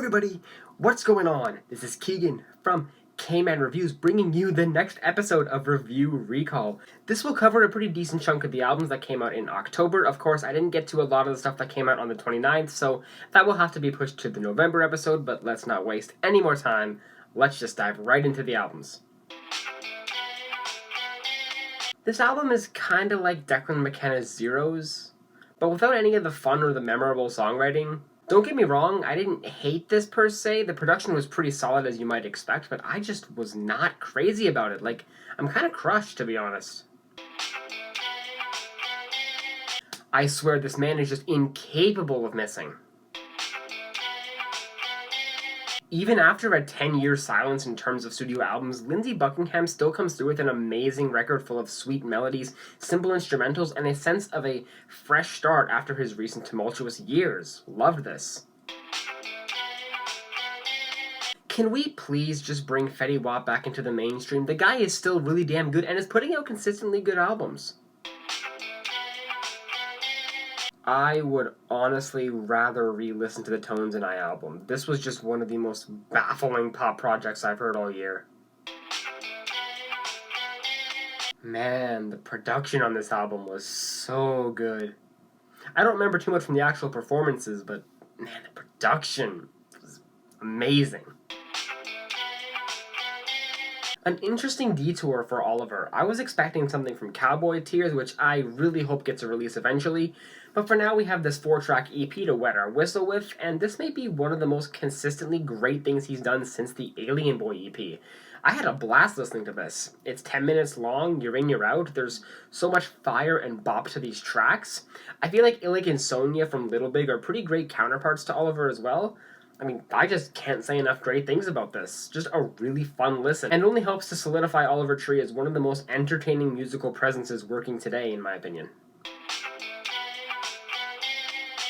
everybody, what's going on? This is Keegan from Kman Reviews bringing you the next episode of Review Recall. This will cover a pretty decent chunk of the albums that came out in October. Of course, I didn't get to a lot of the stuff that came out on the 29th, so that will have to be pushed to the November episode, but let's not waste any more time. Let's just dive right into the albums. This album is kinda like Declan McKenna's Zeros, but without any of the fun or the memorable songwriting. Don't get me wrong, I didn't hate this per se. The production was pretty solid as you might expect, but I just was not crazy about it. Like, I'm kind of crushed, to be honest. I swear this man is just incapable of missing. Even after a 10-year silence in terms of studio albums, Lindsey Buckingham still comes through with an amazing record full of sweet melodies, simple instrumentals, and a sense of a fresh start after his recent tumultuous years. Loved this. Can we please just bring Fetty back into the mainstream? The guy is still really damn good and is putting out consistently good albums. I would honestly rather re-listen to the Tones and I album. This was just one of the most baffling pop projects I've heard all year. Man, the production on this album was so good. I don't remember too much from the actual performances, but man, the production was amazing. An interesting detour for Oliver. I was expecting something from Cowboy Tears, which I really hope gets a release eventually, but for now we have this 4-track EP to wet our whistle with, and this may be one of the most consistently great things he's done since the Alien Boy EP. I had a blast listening to this. It's 10 minutes long, you're in, you're out, there's so much fire and bop to these tracks. I feel like Illic and Sonia from Little Big are pretty great counterparts to Oliver as well. I mean, I just can't say enough great things about this. Just a really fun listen, and only helps to solidify Oliver Tree as one of the most entertaining musical presences working today, in my opinion.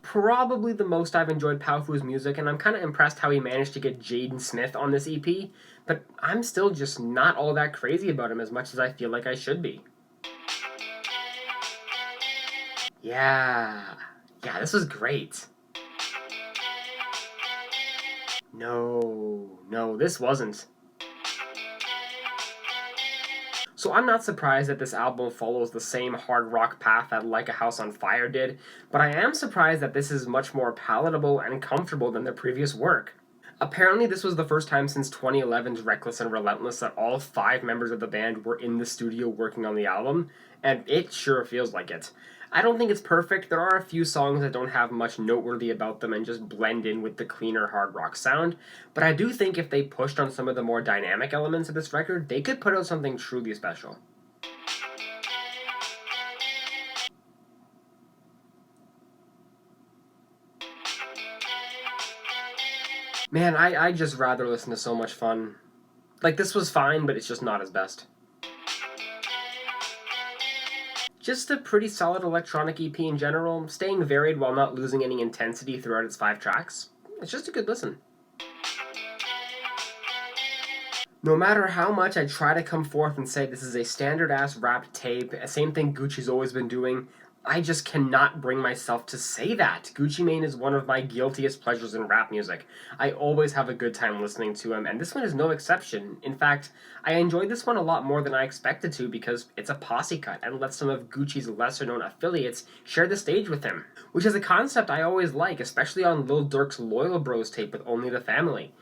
Probably the most I've enjoyed Powfu's music, and I'm kind of impressed how he managed to get Jaden Smith on this EP, but I'm still just not all that crazy about him as much as I feel like I should be. Yeah, this was great. No, this wasn't. So I'm not surprised that this album follows the same hard rock path that Like a House on Fire did, but I am surprised that this is much more palatable and comfortable than their previous work. Apparently this was the first time since 2011's Reckless and Relentless that all 5 members of the band were in the studio working on the album, and it sure feels like it. I don't think it's perfect. There are a few songs that don't have much noteworthy about them and just blend in with the cleaner hard rock sound, but I do think if they pushed on some of the more dynamic elements of this record, they could put out something truly special. Man, I just rather listen to So Much Fun. Like, this was fine, but it's just not his best. Just a pretty solid electronic EP in general, staying varied while not losing any intensity throughout its 5 tracks. It's just a good listen. No matter how much I try to come forth and say this is a standard-ass rap tape, same thing Gucci's always been doing, I just cannot bring myself to say that. Gucci Mane is one of my guiltiest pleasures in rap music. I always have a good time listening to him, and this one is no exception. In fact, I enjoyed this one a lot more than I expected to because it's a posse cut and lets some of Gucci's lesser-known affiliates share the stage with him, which is a concept I always like, especially on Lil Durk's Loyal Bros tape with Only the Family.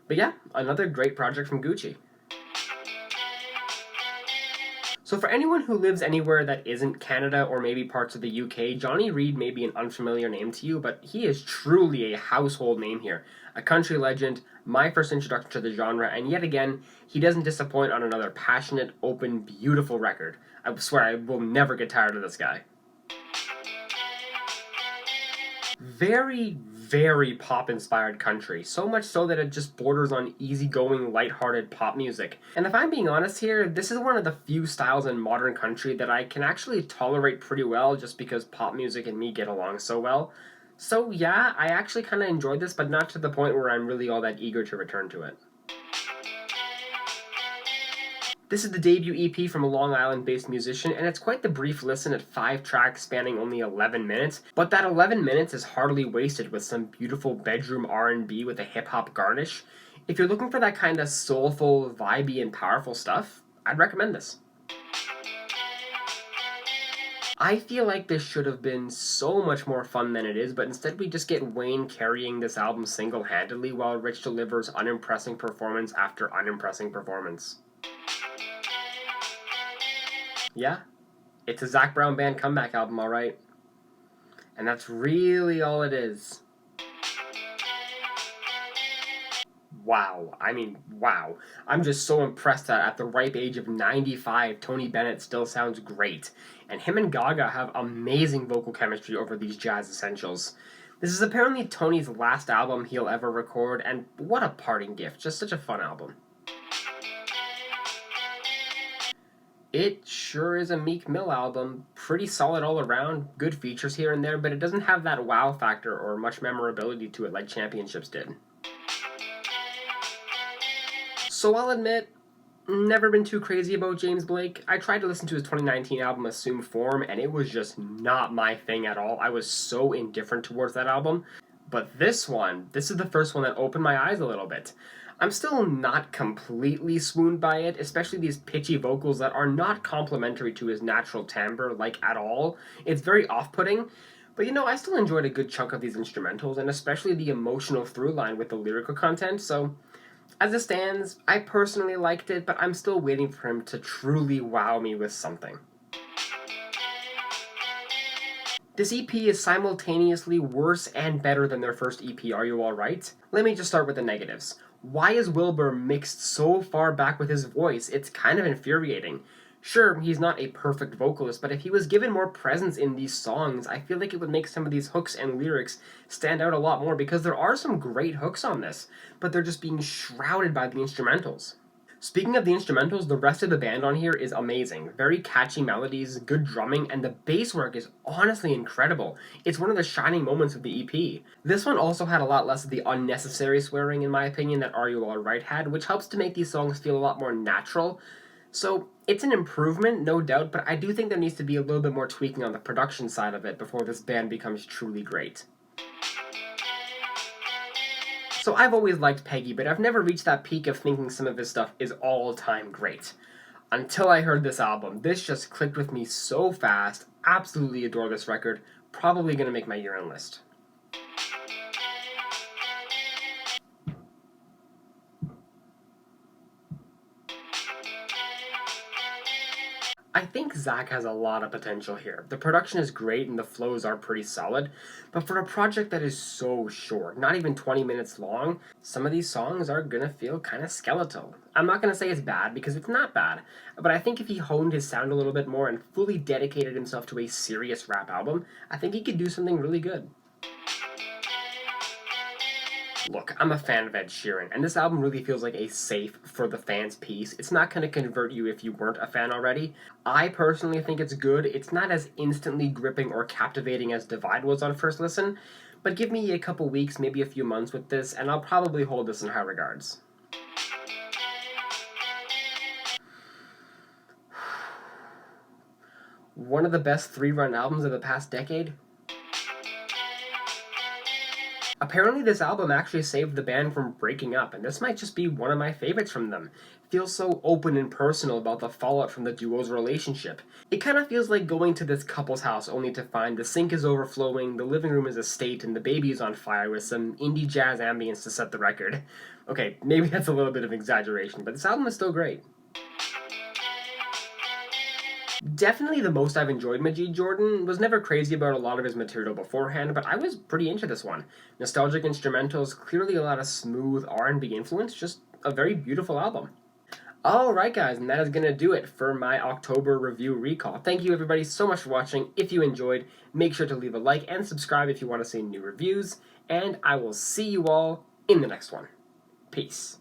But yeah, another great project from Gucci. So for anyone who lives anywhere that isn't Canada or maybe parts of the UK, Johnny Reid may be an unfamiliar name to you, but he is truly a household name here. A country legend, my first introduction to the genre, and yet again, he doesn't disappoint on another passionate, open, beautiful record. I swear I will never get tired of this guy. Very pop-inspired country, so much so that it just borders on easygoing, lighthearted pop music. And if I'm being honest here, this is one of the few styles in modern country that I can actually tolerate pretty well just because pop music and me get along so well. So yeah, I actually kind of enjoyed this, but not to the point where I'm really all that eager to return to it. This is the debut EP from a Long Island-based musician, and it's quite the brief listen at 5 tracks spanning only 11 minutes, but that 11 minutes is hardly wasted with some beautiful bedroom R&B with a hip-hop garnish. If you're looking for that kind of soulful, vibey, and powerful stuff, I'd recommend this. I feel like this should have been so much more fun than it is, but instead we just get Wayne carrying this album single-handedly while Rich delivers unimpressing performance after unimpressing performance. Yeah, it's a Zac Brown Band comeback album, alright. And that's really all it is. Wow. I mean, wow. I'm just so impressed that at the ripe age of 95, Tony Bennett still sounds great. And him and Gaga have amazing vocal chemistry over these jazz essentials. This is apparently Tony's last album he'll ever record, and what a parting gift. Just such a fun album. It sure is a Meek Mill album. Pretty solid all around, good features here and there, but it doesn't have that wow factor or much memorability to it like Championships did. So I'll admit, never been too crazy about James Blake. I tried to listen to his 2019 album Assume Form, and it was just not my thing at all. I was so indifferent towards that album. But this is the first one that opened my eyes a little bit. I'm still not completely swooned by it, especially these pitchy vocals that are not complementary to his natural timbre, like, at all. It's very off-putting, but I still enjoyed a good chunk of these instrumentals, and especially the emotional through line with the lyrical content, so as it stands, I personally liked it, but I'm still waiting for him to truly wow me with something. This EP is simultaneously worse and better than their first EP, Are You Alright? Let me just start with the negatives. Why is Wilbur mixed so far back with his voice? It's kind of infuriating. Sure, he's not a perfect vocalist, but if he was given more presence in these songs, I feel like it would make some of these hooks and lyrics stand out a lot more, because there are some great hooks on this, but they're just being shrouded by the instrumentals. Speaking of the instrumentals, the rest of the band on here is amazing. Very catchy melodies, good drumming, and the bass work is honestly incredible. It's one of the shining moments of the EP. This one also had a lot less of the unnecessary swearing, in my opinion, that Are You Alright had, which helps to make these songs feel a lot more natural. So it's an improvement, no doubt, but I do think there needs to be a little bit more tweaking on the production side of it before this band becomes truly great. So I've always liked Peggy, but I've never reached that peak of thinking some of his stuff is all-time great. Until I heard this album. This just clicked with me so fast. Absolutely adore this record. Probably gonna make my year-end list. I think Zac has a lot of potential here. The production is great and the flows are pretty solid, but for a project that is so short, not even 20 minutes long, some of these songs are gonna feel kinda skeletal. I'm not gonna say it's bad, because it's not bad, but I think if he honed his sound a little bit more and fully dedicated himself to a serious rap album, I think he could do something really good. Look, I'm a fan of Ed Sheeran, and this album really feels like a safe for the fans piece. It's not going to convert you if you weren't a fan already. I personally think it's good. It's not as instantly gripping or captivating as Divide was on first listen, but give me a couple weeks, maybe a few months with this, and I'll probably hold this in high regards. One of the best 3-run albums of the past decade? Apparently this album actually saved the band from breaking up, and this might just be one of my favorites from them. It feels so open and personal about the fallout from the duo's relationship. It kind of feels like going to this couple's house only to find the sink is overflowing, the living room is a state, and the baby is on fire with some indie jazz ambience to set the record. Okay, maybe that's a little bit of exaggeration, but this album is still great. Definitely the most I've enjoyed Majid Jordan. Was never crazy about a lot of his material beforehand, but I was pretty into this one. Nostalgic instrumentals, clearly a lot of smooth R&B influence, just a very beautiful album. Alright guys, and that is going to do it for my October review recall. Thank you everybody so much for watching. If you enjoyed, make sure to leave a like and subscribe if you want to see new reviews, and I will see you all in the next one. Peace.